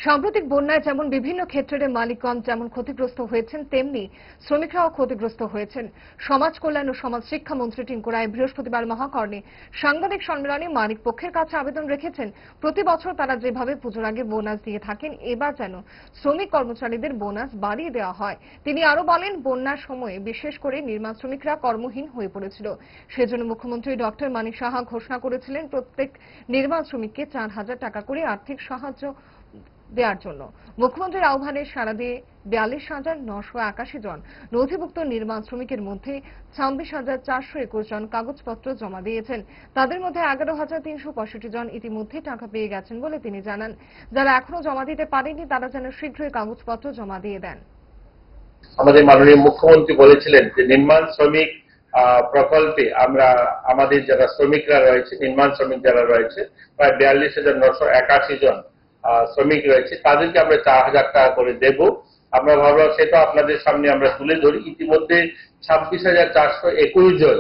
সাম্প্রতিক বন্যায় যেমন বিভিন্ন ক্ষেত্রে মালিকগণ যেমন ক্ষতিগ্রস্ত হয়েছেন, তেমনি শ্রমিকরাও ক্ষতিগ্রস্ত হয়েছেন। সমাজ কল্যাণ ও সমাজ শিক্ষা মন্ত্রী টিঙ্কু রায় বৃহস্পতিবার মহাকর্ণে সাংবাদিক সম্মেলনে মালিক পক্ষের কাছে আবেদন রেখেছেন, প্রতি বছর তারা যেভাবে পুজোর আগে বোনাস দিয়ে থাকেন, এবার যেন শ্রমিক কর্মচারীদের বোনাস বাড়িয়ে দেওয়া হয়। তিনি আরো বলেন, বন্যার সময়ে বিশেষ করে নির্মাণ শ্রমিকরা কর্মহীন হয়ে পড়েছিল। সেজন্য মুখ্যমন্ত্রী ডক্টর মানিক সাহা ঘোষণা করেছিলেন প্রত্যেক নির্মাণ শ্রমিককে 4,000 টাকা করে আর্থিক সাহায্য দেওয়ার জন্য। মুখ্যমন্ত্রীর আহ্বানে সাড়া দিয়ে 42,981 জন নথিভুক্ত নির্মাণ শ্রমিকের মধ্যে 26,421 জন কাগজপত্র জমা দিয়েছেন। তাদের মধ্যে 11,365 জন ইতিমধ্যে টাকা পেয়ে গেছেন বলে তিনি জানান। যারা এখনো জমা দিতে পারেনি তারা যেন শীঘ্রই কাগজপত্র জমা দিয়ে দেন। আমাদের মাননীয় মুখ্যমন্ত্রী বলেছিলেন যে নির্মাণ শ্রমিক প্রকল্পে আমরা আমাদের যারা শ্রমিকরা রয়েছে, নির্মাণ শ্রমিক যারা রয়েছে, প্রায় 42,981 জন শ্রমিক রয়েছে, তাদেরকে আমরা 4,000 টাকা করে দেব। আমরা ভাবলাম সেটা আপনাদের সামনে আমরা তুলে ধরি। ইতিমধ্যে 26,421 জন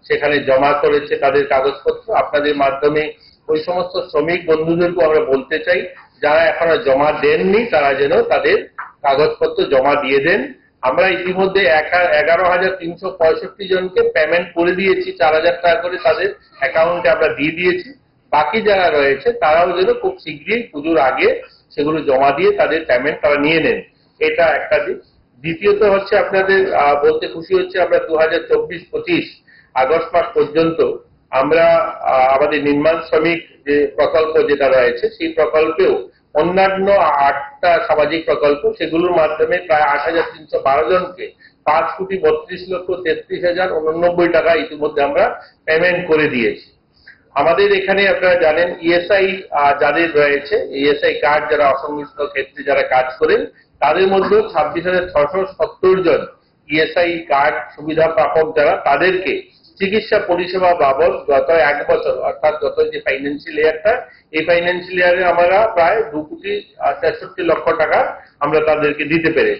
সেখানে জমা করেছে তাদের কাগজপত্র। আপনাদের মাধ্যমে ওই সমস্ত শ্রমিক বন্ধুদেরকে আমরা বলতে চাই, যারা এখনো জমা দেননি তারা যেন তাদের কাগজপত্র জমা দিয়ে দেন। আমরা ইতিমধ্যে 11,365 জনকে পেমেন্ট করে দিয়েছি, 4,000 টাকা করে তাদের অ্যাকাউন্টে আমরা দিয়ে দিয়েছি। বাকি যারা রয়েছে তারাও যেন খুব শীঘ্রই পুজোর আগে সেগুলো জমা দিয়ে তাদের পেমেন্ট তারা নিয়ে নেন। এটা একটা দিক। দ্বিতীয়ত হচ্ছে আপনাদের বলতে খুশি হচ্ছে, আমরা 2024-25 আগস্ট মাস পর্যন্ত আমরা আমাদের নির্মাণ শ্রমিক যে প্রকল্প যেটা রয়েছে সেই প্রকল্পেও অন্যান্য 8টা সামাজিক প্রকল্প, সেগুলোর মাধ্যমে প্রায় 8,312 জনকে 5,32,33,089 টাকা ইতিমধ্যে আমরা পেমেন্ট করে দিয়েছি। আমাদের এখানে আপনারা জানেন ইএসআই যাদের রয়েছে, ইএসআই কার্ড যারা অসংগঠিত ক্ষেত্রে যারা কাজ করেন, তাদের মধ্যে 26,670 জন ইএসআই কার্ড সুবিধা প্রাপক যারা, তাদেরকে চিকিৎসা পরিষেবা বাবদ গত 1 বছর অর্থাৎ গত যে ফাইন্যান্সিয়াল ইয়ারটা, এই ফাইন্যান্সিয়াল ইয়ারে আমরা প্রায় 2,63,00,000 টাকা আমরা তাদেরকে দিতে পেরেছি।